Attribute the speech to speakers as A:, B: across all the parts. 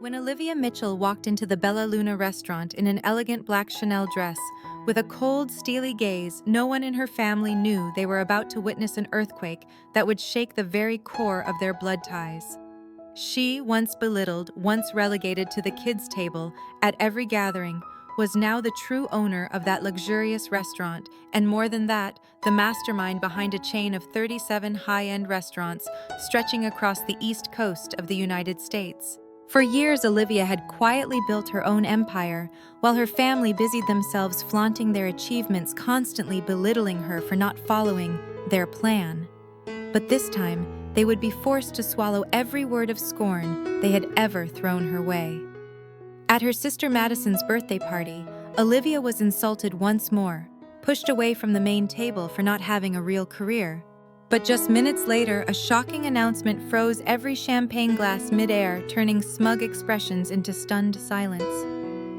A: When Olivia Mitchell walked into the Bella Luna restaurant in an elegant black Chanel dress, with a cold, steely gaze, no one in her family knew they were about to witness an earthquake that would shake the very core of their blood ties. She, once belittled, once relegated to the kids' table at every gathering, was now the true owner of that luxurious restaurant, and more than that, the mastermind behind a chain of 37 high-end restaurants stretching across the east coast of the United States. For years, Olivia had quietly built her own empire, while her family busied themselves flaunting their achievements, constantly belittling her for not following their plan. But this time, they would be forced to swallow every word of scorn they had ever thrown her way. At her sister Madison's birthday party, Olivia was insulted once more, pushed away from the main table for not having a real career. But just minutes later, a shocking announcement froze every champagne glass mid-air, turning smug expressions into stunned silence.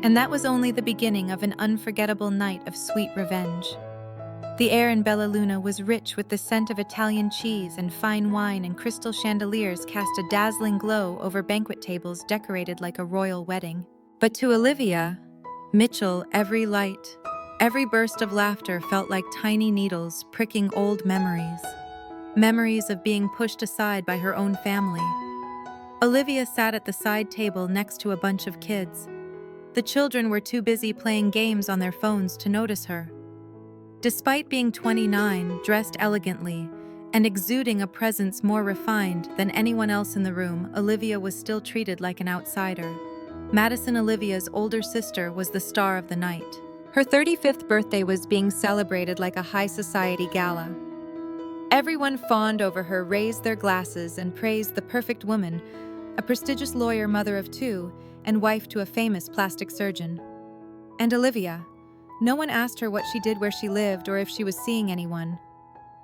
A: And that was only the beginning of an unforgettable night of sweet revenge. The air in Bella Luna was rich with the scent of Italian cheese, and fine wine and crystal chandeliers cast a dazzling glow over banquet tables decorated like a royal wedding. But to Olivia Mitchell, every light, every burst of laughter felt like tiny needles pricking old memories. Memories of being pushed aside by her own family. Olivia sat at the side table next to a bunch of kids. The children were too busy playing games on their phones to notice her. Despite being 29, dressed elegantly, and exuding a presence more refined than anyone else in the room, Olivia was still treated like an outsider. Madison, Olivia's older sister, was the star of the night. Her 35th birthday was being celebrated like a high society gala. Everyone fawned over her, raised their glasses, and praised the perfect woman, a prestigious lawyer, mother of two, and wife to a famous plastic surgeon. And Olivia, no one asked her what she did, where she lived, or if she was seeing anyone.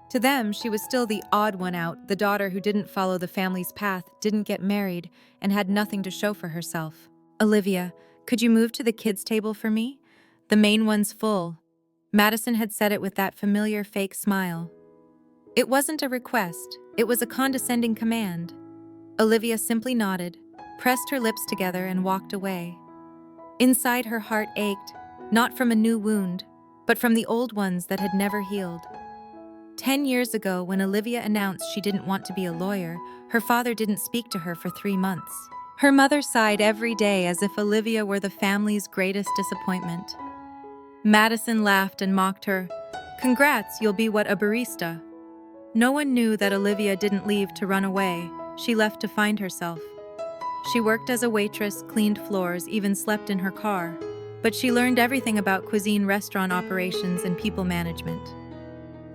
A: To them, she was still the odd one out, the daughter who didn't follow the family's path, didn't get married, and had nothing to show for herself. "Olivia, could you move to the kids' table for me? The main one's full." Madison had said it with that familiar fake smile. It wasn't a request, it was a condescending command. Olivia simply nodded, pressed her lips together, and walked away. Inside, her heart ached, not from a new wound, but from the old ones that had never healed. 10 years ago, when Olivia announced she didn't want to be a lawyer, her father didn't speak to her for 3 months. Her mother sighed every day as if Olivia were the family's greatest disappointment. Madison laughed and mocked her. "Congrats, you'll be a barista." No one knew that Olivia didn't leave to run away. She left to find herself. She worked as a waitress, cleaned floors, even slept in her car. But she learned everything about cuisine, restaurant operations, and people management.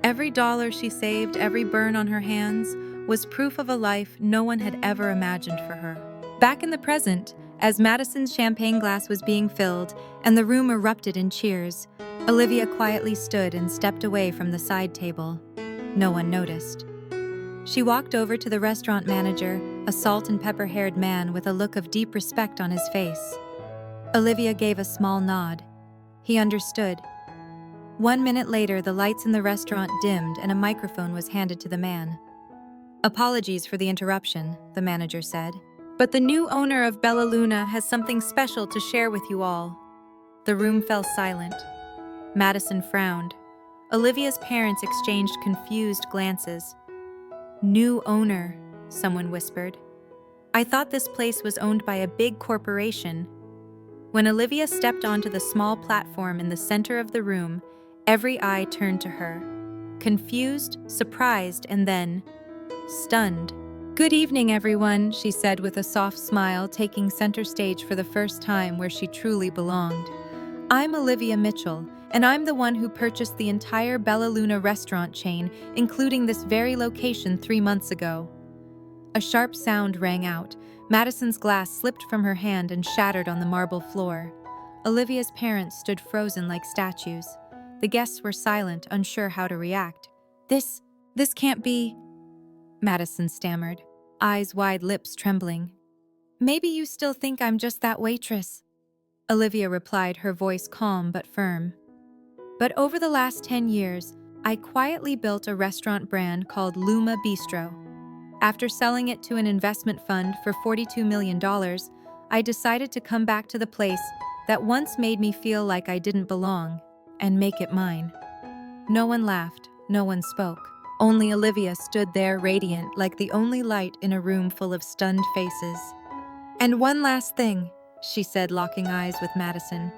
A: Every dollar she saved, every burn on her hands, was proof of a life no one had ever imagined for her. Back in the present, as Madison's champagne glass was being filled and the room erupted in cheers, Olivia quietly stood and stepped away from the side table. No one noticed. She walked over to the restaurant manager, a salt and pepper-haired man with a look of deep respect on his face. Olivia gave a small nod. He understood. 1 minute later, the lights in the restaurant dimmed and a microphone was handed to the man. "Apologies for the interruption," the manager said, "but the new owner of Bella Luna has something special to share with you all." The room fell silent. Madison frowned. Olivia's parents exchanged confused glances. "New owner," someone whispered. "I thought this place was owned by a big corporation." When Olivia stepped onto the small platform in the center of the room, every eye turned to her. Confused, surprised, and then stunned. "Good evening, everyone," she said with a soft smile, taking center stage for the first time where she truly belonged. "I'm Olivia Mitchell, and I'm the one who purchased the entire Bella Luna restaurant chain, including this very location 3 months ago." A sharp sound rang out. Madison's glass slipped from her hand and shattered on the marble floor. Olivia's parents stood frozen like statues. The guests were silent, unsure how to react. This can't be," Madison stammered, eyes wide, lips trembling. "Maybe you still think I'm just that waitress," Olivia replied, her voice calm but firm. "But over the last 10 years, I quietly built a restaurant brand called Luma Bistro. After selling it to an investment fund for $42 million, I decided to come back to the place that once made me feel like I didn't belong and make it mine. No one laughed, no one spoke. Only Olivia stood there radiant like the only light in a room full of stunned faces. "And one last thing," she said, locking eyes with Madison.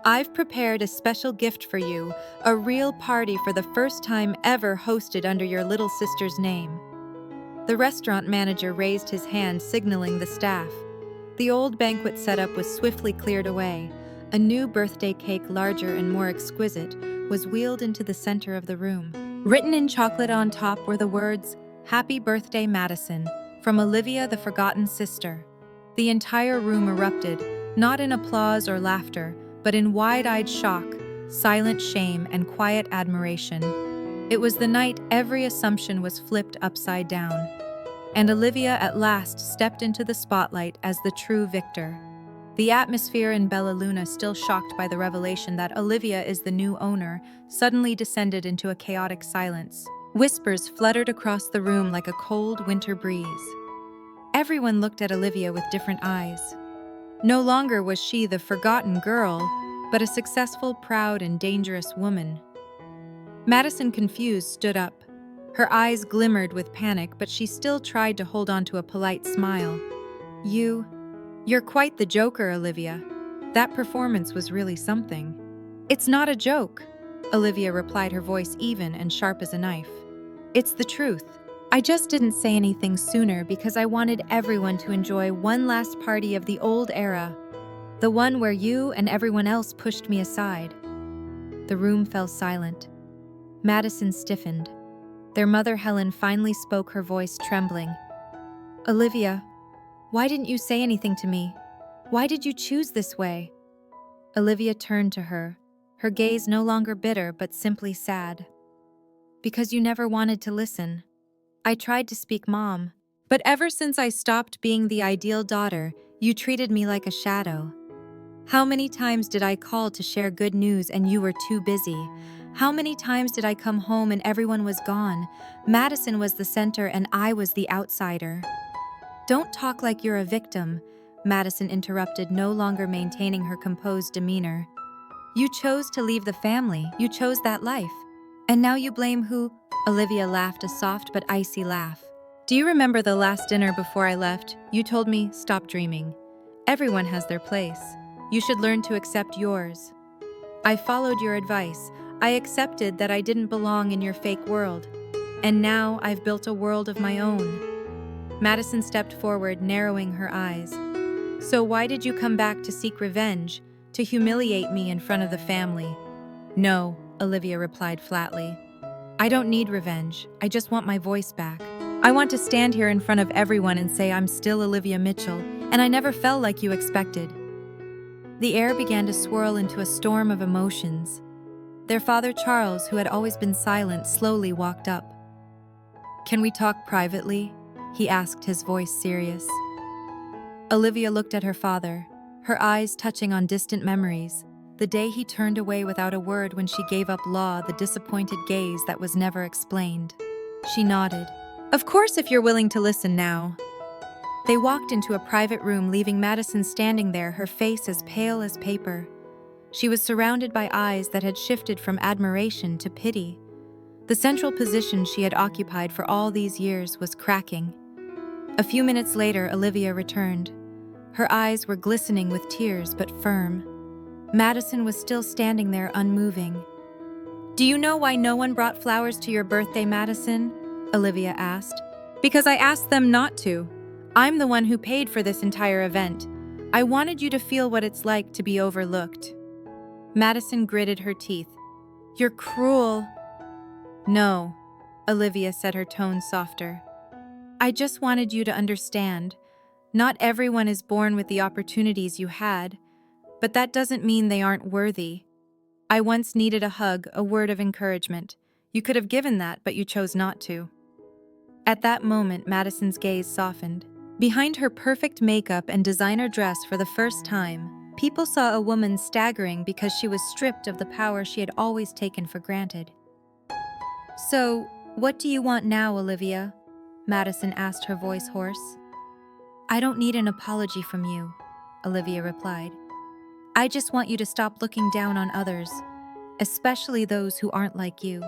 A: "I've prepared a special gift for you, a real party for the first time ever hosted under your little sister's name." The restaurant manager raised his hand, signaling the staff. The old banquet setup was swiftly cleared away. A new birthday cake, larger and more exquisite, was wheeled into the center of the room. Written in chocolate on top were the words, "Happy Birthday, Madison," from Olivia, the forgotten sister. The entire room erupted, not in applause or laughter, but in wide-eyed shock, silent shame, and quiet admiration. It was the night every assumption was flipped upside down, and Olivia at last stepped into the spotlight as the true victor. The atmosphere in Bella Luna, still shocked by the revelation that Olivia is the new owner, suddenly descended into a chaotic silence. Whispers fluttered across the room like a cold winter breeze. Everyone looked at Olivia with different eyes. No longer was she the forgotten girl, but a successful, proud, and dangerous woman. Madison, confused, stood up. Her eyes glimmered with panic, but she still tried to hold on to a polite smile. You're quite the joker, Olivia. That performance was really something." "It's not a joke," Olivia replied, her voice even and sharp as a knife. "It's the truth. I just didn't say anything sooner because I wanted everyone to enjoy one last party of the old era, the one where you and everyone else pushed me aside." The room fell silent. Madison stiffened. Their mother, Helen, finally spoke, her voice trembling. "Olivia, why didn't you say anything to me? Why did you choose this way?" Olivia turned to her, her gaze no longer bitter but simply sad. "Because you never wanted to listen. I tried to speak, Mom, but ever since I stopped being the ideal daughter, you treated me like a shadow. How many times did I call to share good news and you were too busy? How many times did I come home and everyone was gone? Madison was the center and I was the outsider." "Don't talk like you're a victim," Madison interrupted, no longer maintaining her composed demeanor. "You chose to leave the family, you chose that life. And now you blame who?" Olivia laughed, a soft but icy laugh. "Do you remember the last dinner before I left? You told me, stop dreaming. Everyone has their place. You should learn to accept yours. I followed your advice. I accepted that I didn't belong in your fake world. And now I've built a world of my own." Madison stepped forward, narrowing her eyes. "So why did you come back to seek revenge, to humiliate me in front of the family?" "No," Olivia replied flatly. "I don't need revenge. I just want my voice back. I want to stand here in front of everyone and say I'm still Olivia Mitchell, and I never fell like you expected." The air began to swirl into a storm of emotions. Their father, Charles, who had always been silent, slowly walked up. "Can we talk privately?" he asked, his voice serious. Olivia looked at her father, her eyes touching on distant memories. The day he turned away without a word when she gave up law, the disappointed gaze that was never explained. She nodded. "Of course, if you're willing to listen now." They walked into a private room, leaving Madison standing there, her face as pale as paper. She was surrounded by eyes that had shifted from admiration to pity. The central position she had occupied for all these years was cracking. A few minutes later, Olivia returned. Her eyes were glistening with tears, but firm. Madison was still standing there, unmoving. "Do you know why no one brought flowers to your birthday, Madison?" Olivia asked. "Because I asked them not to. I'm the one who paid for this entire event. I wanted you to feel what it's like to be overlooked." Madison gritted her teeth. "You're cruel." "No," Olivia said, her tone softer. "I just wanted you to understand. Not everyone is born with the opportunities you had, but that doesn't mean they aren't worthy. I once needed a hug, a word of encouragement. You could have given that, but you chose not to." At that moment, Madison's gaze softened. Behind her perfect makeup and designer dress, for the first time, people saw a woman staggering because she was stripped of the power she had always taken for granted. "So, what do you want now, Olivia?" Madison asked, her voice hoarse. "I don't need an apology from you. Olivia replied. I just want you to stop looking down on others, especially those who aren't like you.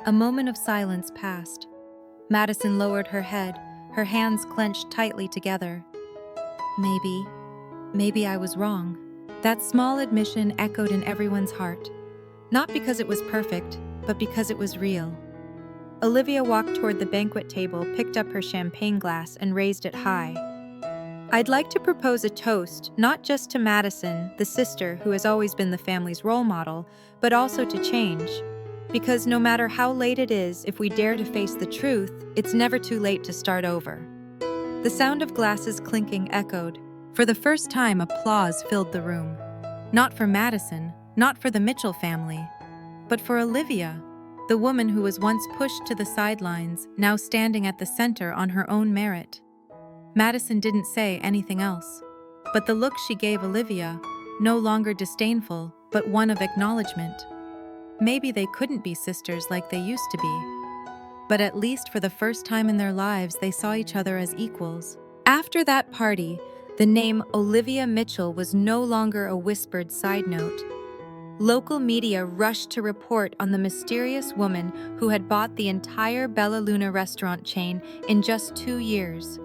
A: A moment of silence passed. Madison lowered her head, her hands clenched tightly together. Maybe I was wrong. That small admission echoed in everyone's heart, not because it was perfect, but because it was real. Olivia walked toward the banquet table, picked up her champagne glass, and raised it high. I'd like to propose a toast, not just to Madison, the sister who has always been the family's role model, but also to change. Because no matter how late it is, if we dare to face the truth, it's never too late to start over. The sound of glasses clinking echoed. For the first time, applause filled the room. Not for Madison, not for the Mitchell family, but for Olivia, the woman who was once pushed to the sidelines, now standing at the center on her own merit. Madison didn't say anything else, but the look she gave Olivia, no longer disdainful, but one of acknowledgement. Maybe they couldn't be sisters like they used to be, but at least for the first time in their lives they saw each other as equals. After that party, the name Olivia Mitchell was no longer a whispered side note. Local media rushed to report on the mysterious woman who had bought the entire Bella Luna restaurant chain in just 2 years.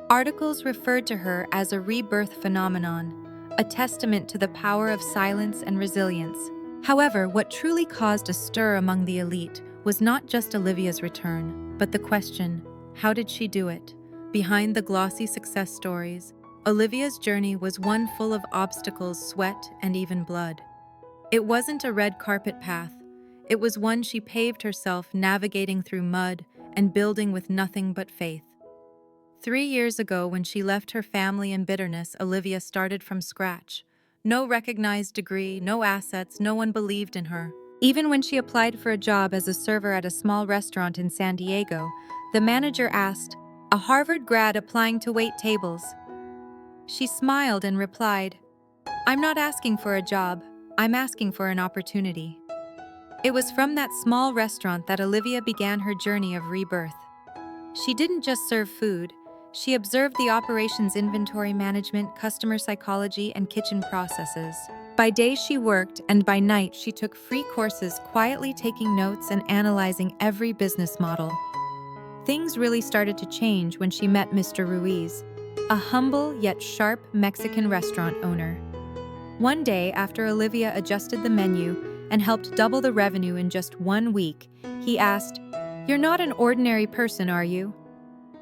A: Articles referred to her as a rebirth phenomenon, a testament to the power of silence and resilience. However, what truly caused a stir among the elite was not just Olivia's return, but the question, how did she do it? Behind the glossy success stories, Olivia's journey was one full of obstacles, sweat, and even blood. It wasn't a red carpet path. It was one she paved herself, navigating through mud and building with nothing but faith. 3 years ago, when she left her family in bitterness, Olivia started from scratch. No recognized degree, no assets, no one believed in her. Even when she applied for a job as a server at a small restaurant in San Diego, the manager asked, "A Harvard grad applying to wait tables?" She smiled and replied, "I'm not asking for a job, I'm asking for an opportunity." It was from that small restaurant that Olivia began her journey of rebirth. She didn't just serve food. She observed the operation's inventory management, customer psychology, and kitchen processes. By day she worked, and by night she took free courses, quietly taking notes and analyzing every business model. Things really started to change when she met Mr. Ruiz, a humble yet sharp Mexican restaurant owner. One day, after Olivia adjusted the menu and helped double the revenue in just 1 week, he asked, "You're not an ordinary person, are you?"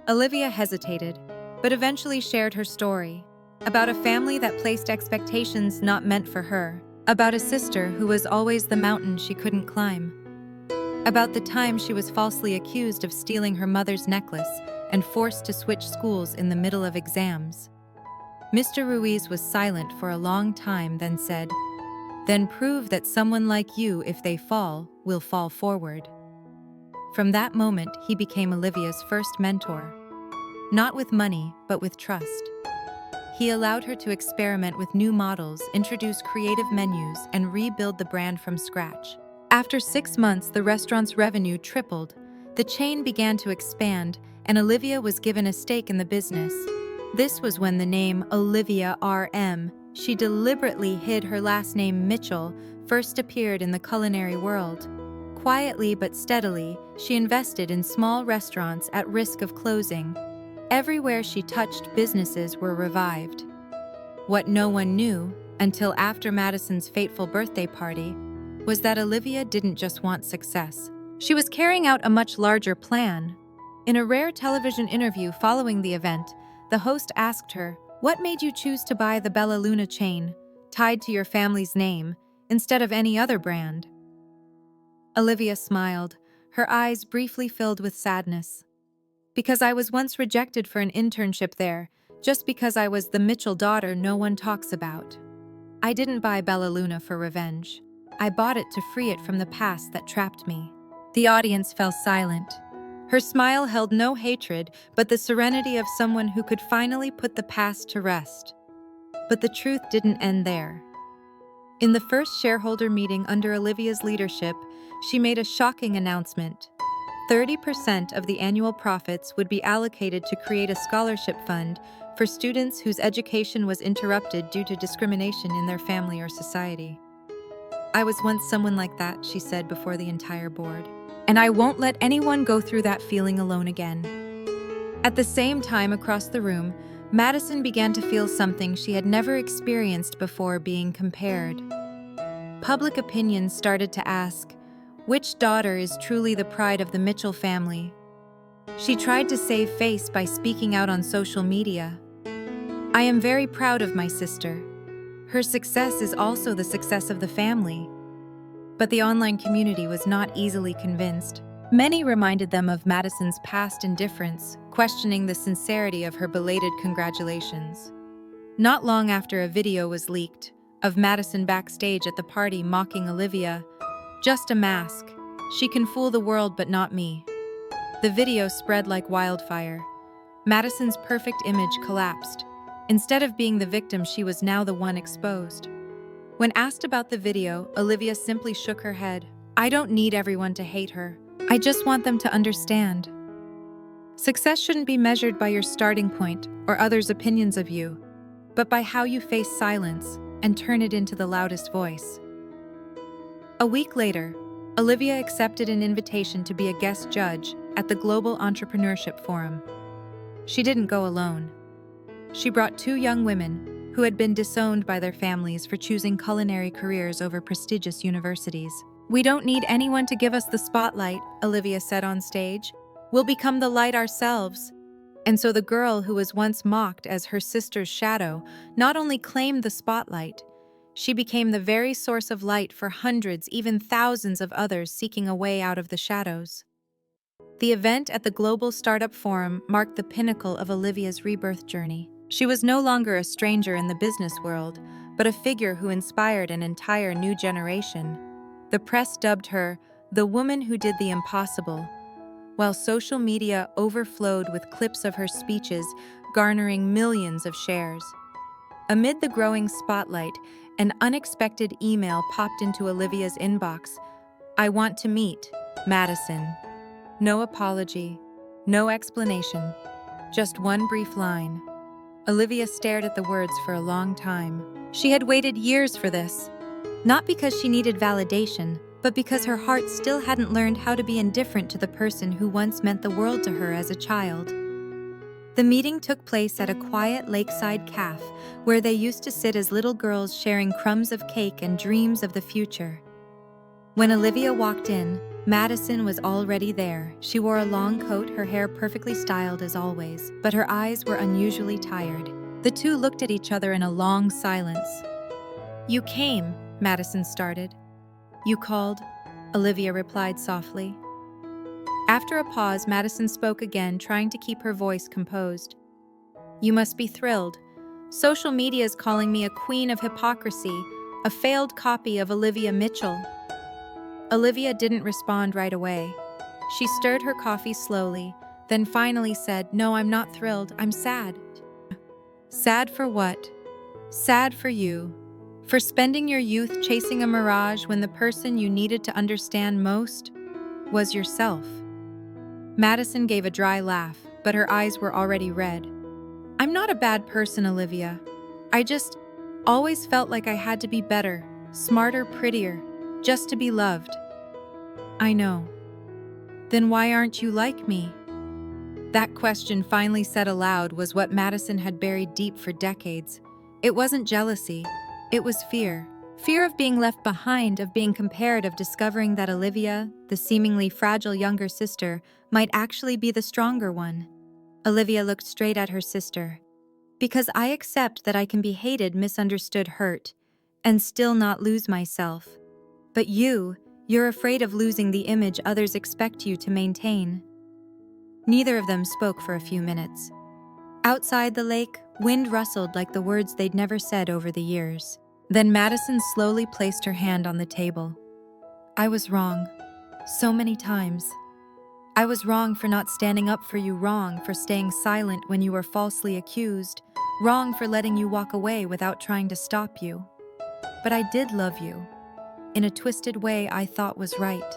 A: Olivia hesitated, but eventually shared her story, about a family that placed expectations not meant for her, about a sister who was always the mountain she couldn't climb, about the time she was falsely accused of stealing her mother's necklace and forced to switch schools in the middle of exams. Mr. Ruiz was silent for a long time, then said, "Then prove that someone like you, if they fall, will fall forward." From that moment, he became Olivia's first mentor. Not with money, but with trust. He allowed her to experiment with new models, introduce creative menus, and rebuild the brand from scratch. After 6 months, the restaurant's revenue tripled. The chain began to expand, and Olivia was given a stake in the business. This was when the name Olivia RM, she deliberately hid her last name Mitchell, first appeared in the culinary world. Quietly but steadily, she invested in small restaurants at risk of closing. Everywhere she touched, businesses were revived. What no one knew, until after Madison's fateful birthday party, was that Olivia didn't just want success. She was carrying out a much larger plan. In a rare television interview following the event, the host asked her, "What made you choose to buy the Bella Luna chain, tied to your family's name, instead of any other brand?" Olivia smiled, her eyes briefly filled with sadness. "Because I was once rejected for an internship there, just because I was the Mitchell daughter no one talks about. I didn't buy Bella Luna for revenge. I bought it to free it from the past that trapped me." The audience fell silent. Her smile held no hatred, but the serenity of someone who could finally put the past to rest. But the truth didn't end there. In the first shareholder meeting under Olivia's leadership, she made a shocking announcement. 30% of the annual profits would be allocated to create a scholarship fund, for students whose education was interrupted due to discrimination in their family or society. "I was once someone like that," she said before the entire board. "And I won't let anyone go through that feeling alone again." At the same time, across the room, Madison began to feel something she had never experienced before: being compared. Public opinion started to ask, which daughter is truly the pride of the Mitchell family? She tried to save face by speaking out on social media. "I am very proud of my sister. Her success is also the success of the family." But the online community was not easily convinced. Many reminded them of Madison's past indifference, questioning the sincerity of her belated congratulations. Not long after, a video was leaked of Madison backstage at the party mocking Olivia. "Just a mask. She can fool the world, but not me." The video spread like wildfire. Madison's perfect image collapsed. Instead of being the victim, she was now the one exposed. When asked about the video, Olivia simply shook her head. "I don't need everyone to hate her. I just want them to understand. Success shouldn't be measured by your starting point or others' opinions of you, but by how you face silence and turn it into the loudest voice." A week later, Olivia accepted an invitation to be a guest judge at the Global Entrepreneurship Forum. She didn't go alone. She brought two young women who had been disowned by their families for choosing culinary careers over prestigious universities. "We don't need anyone to give us the spotlight," Olivia said on stage. "We'll become the light ourselves." And so the girl who was once mocked as her sister's shadow not only claimed the spotlight, she became the very source of light for hundreds, even thousands of others seeking a way out of the shadows. The event at the Global Startup Forum marked the pinnacle of Olivia's rebirth journey. She was no longer a stranger in the business world, but a figure who inspired an entire new generation. The press dubbed her the woman who did the impossible, while social media overflowed with clips of her speeches, garnering millions of shares. Amid the growing spotlight, an unexpected email popped into Olivia's inbox. "I want to meet Madison." No apology, no explanation, just one brief line. Olivia stared at the words for a long time. She had waited years for this, not because she needed validation, but because her heart still hadn't learned how to be indifferent to the person who once meant the world to her as a child. The meeting took place at a quiet lakeside cafe where they used to sit as little girls, sharing crumbs of cake and dreams of the future. When Olivia walked in, Madison was already there. She wore a long coat, her hair perfectly styled as always, but her eyes were unusually tired. The two looked at each other in a long silence. "You came," Madison started. "You called," Olivia replied softly. After a pause, Madison spoke again, trying to keep her voice composed. "You must be thrilled. Social media is calling me a queen of hypocrisy, a failed copy of Olivia Mitchell." Olivia didn't respond right away. She stirred her coffee slowly, then finally said, "No, I'm not thrilled. I'm sad." "Sad for what?" "Sad for you. For spending your youth chasing a mirage when the person you needed to understand most was yourself." Madison gave a dry laugh, but her eyes were already red. "I'm not a bad person, Olivia. I just always felt like I had to be better, smarter, prettier, just to be loved." "I know. Then why aren't you like me?" That question, finally said aloud, was what Madison had buried deep for decades. It wasn't jealousy. It was fear. Fear of being left behind, of being compared, of discovering that Olivia, the seemingly fragile younger sister, might actually be the stronger one. Olivia looked straight at her sister. "Because I accept that I can be hated, misunderstood, hurt, and still not lose myself. But you're afraid of losing the image others expect you to maintain." Neither of them spoke for a few minutes. Outside the lake, wind rustled like the words they'd never said over the years. Then Madison slowly placed her hand on the table. "I was wrong. So many times. I was wrong for not standing up for you, wrong for staying silent when you were falsely accused, wrong for letting you walk away without trying to stop you. But I did love you, in a twisted way I thought was right."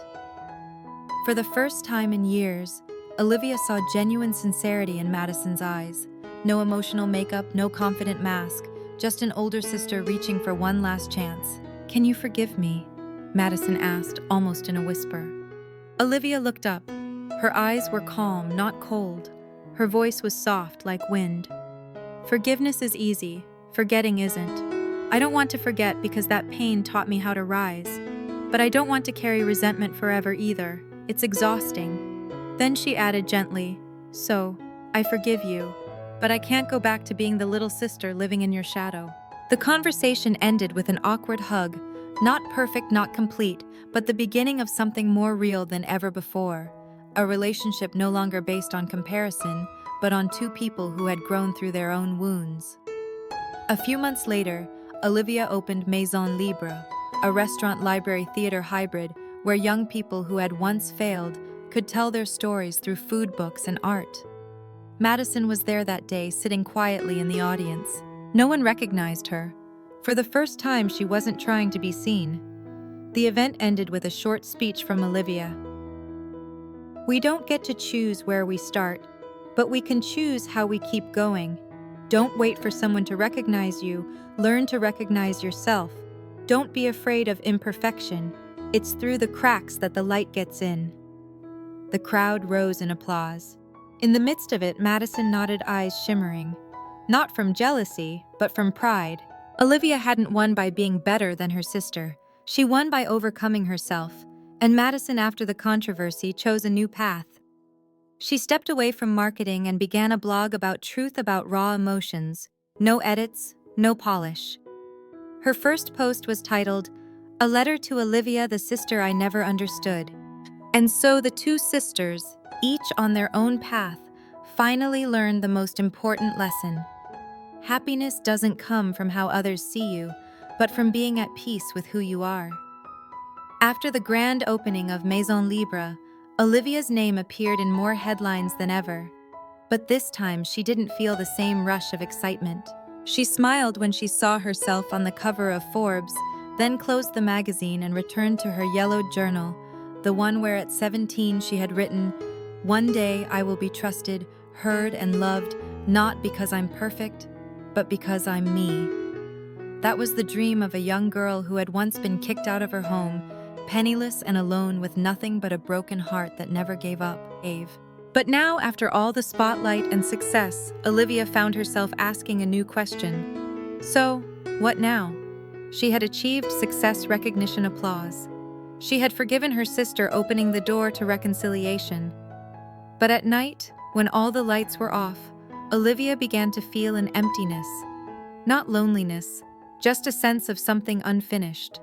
A: For the first time in years, Olivia saw genuine sincerity in Madison's eyes. No emotional makeup, no confident mask, just an older sister reaching for one last chance. "Can you forgive me?" Madison asked, almost in a whisper. Olivia looked up. Her eyes were calm, not cold. Her voice was soft, like wind. "Forgiveness is easy, forgetting isn't. I don't want to forget because that pain taught me how to rise. But I don't want to carry resentment forever either. It's exhausting." Then she added gently, "So, I forgive you, but I can't go back to being the little sister living in your shadow." The conversation ended with an awkward hug, not perfect, not complete, but the beginning of something more real than ever before. A relationship no longer based on comparison, but on two people who had grown through their own wounds. A few months later, Olivia opened Maison Libre, a restaurant library theater hybrid where young people who had once failed could tell their stories through food books and art. Madison was there that day, sitting quietly in the audience. No one recognized her. For the first time, she wasn't trying to be seen. The event ended with a short speech from Olivia. "We don't get to choose where we start, but we can choose how we keep going. Don't wait for someone to recognize you, learn to recognize yourself. Don't be afraid of imperfection. It's through the cracks that the light gets in." The crowd rose in applause. In the midst of it, Madison nodded, eyes shimmering. Not from jealousy, but from pride. Olivia hadn't won by being better than her sister. She won by overcoming herself, and Madison, after the controversy, chose a new path. She stepped away from marketing and began a blog about truth, about raw emotions. No edits, no polish. Her first post was titled, "A Letter to Olivia, the Sister I Never Understood." And so the two sisters, each on their own path, finally learned the most important lesson. Happiness doesn't come from how others see you, but from being at peace with who you are. After the grand opening of Maison Libre, Olivia's name appeared in more headlines than ever. But this time she didn't feel the same rush of excitement. She smiled when she saw herself on the cover of Forbes, then closed the magazine and returned to her yellowed journal, the one where at 17 she had written, "One day I will be trusted, heard and loved, not because I'm perfect, but because I'm me." That was the dream of a young girl who had once been kicked out of her home, penniless and alone with nothing but a broken heart that never gave up, But now, after all the spotlight and success, Olivia found herself asking a new question. So, what now? She had achieved success, recognition, applause. She had forgiven her sister, opening the door to reconciliation. But at night, when all the lights were off, Olivia began to feel an emptiness. Not loneliness, just a sense of something unfinished.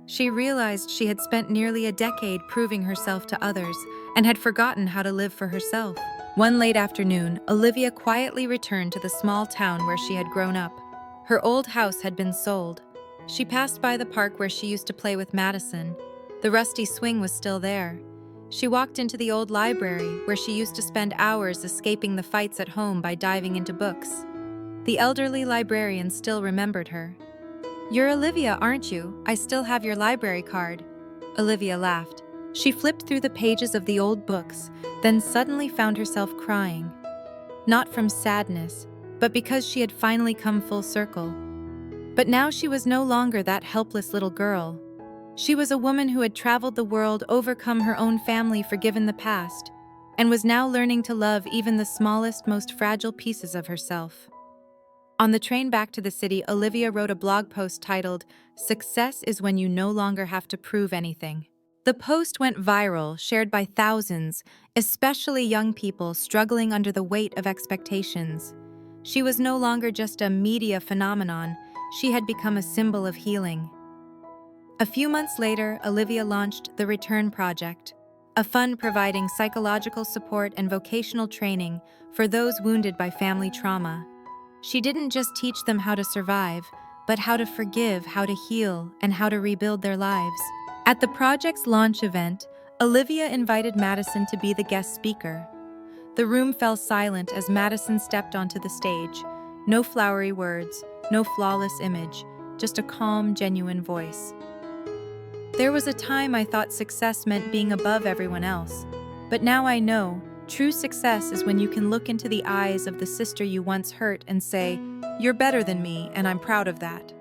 A: She realized she had spent nearly a decade proving herself to others and had forgotten how to live for herself. One late afternoon, Olivia quietly returned to the small town where she had grown up. Her old house had been sold. She passed by the park where she used to play with Madison. The rusty swing was still there. She walked into the old library where she used to spend hours escaping the fights at home by diving into books. The elderly librarian still remembered her. "You're Olivia, aren't you? I still have your library card." Olivia laughed. She flipped through the pages of the old books, then suddenly found herself crying. Not from sadness, but because she had finally come full circle. But now she was no longer that helpless little girl. She was a woman who had traveled the world, overcome her own family, forgiven the past, and was now learning to love even the smallest, most fragile pieces of herself. On the train back to the city, Olivia wrote a blog post titled, "Success is when you no longer have to prove anything." The post went viral, shared by thousands, especially young people struggling under the weight of expectations. She was no longer just a media phenomenon, she had become a symbol of healing. A few months later, Olivia launched the Return Project, a fund providing psychological support and vocational training for those wounded by family trauma. She didn't just teach them how to survive, but how to forgive, how to heal, and how to rebuild their lives. At the project's launch event, Olivia invited Madison to be the guest speaker. The room fell silent as Madison stepped onto the stage. No flowery words, no flawless image, just a calm, genuine voice. "There was a time I thought success meant being above everyone else, but now I know True success is when you can look into the eyes of the sister you once hurt and say, "You're better than me, and I'm proud of that."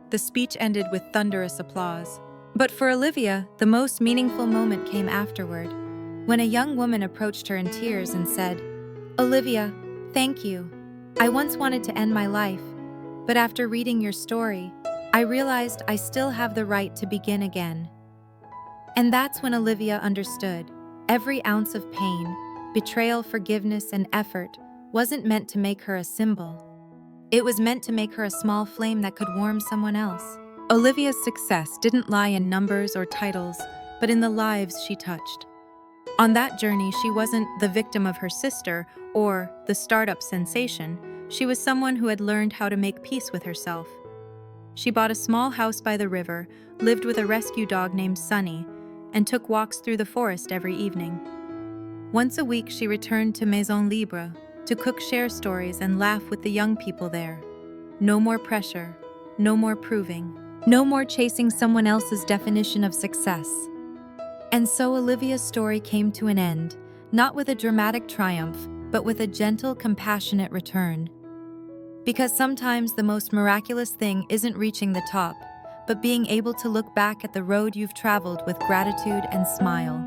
A: The speech ended with thunderous applause. But for Olivia, the most meaningful moment came afterward, when a young woman approached her in tears and said, "Olivia, thank you. I once wanted to end my life, but after reading your story, I realized I still have the right to begin again." And that's when Olivia understood. Every ounce of pain, betrayal, forgiveness, and effort wasn't meant to make her a symbol. It was meant to make her a small flame that could warm someone else. Olivia's success didn't lie in numbers or titles, but in the lives she touched. On that journey, she wasn't the victim of her sister or the startup sensation. She was someone who had learned how to make peace with herself. She bought a small house by the river, lived with a rescue dog named Sunny, and took walks through the forest every evening. Once a week, she returned to Maison Libre to cook, share stories, and laugh with the young people there. No more pressure, no more proving, no more chasing someone else's definition of success. And so Olivia's story came to an end, not with a dramatic triumph, but with a gentle, compassionate return. Because sometimes the most miraculous thing isn't reaching the top, but being able to look back at the road you've traveled with gratitude and smile.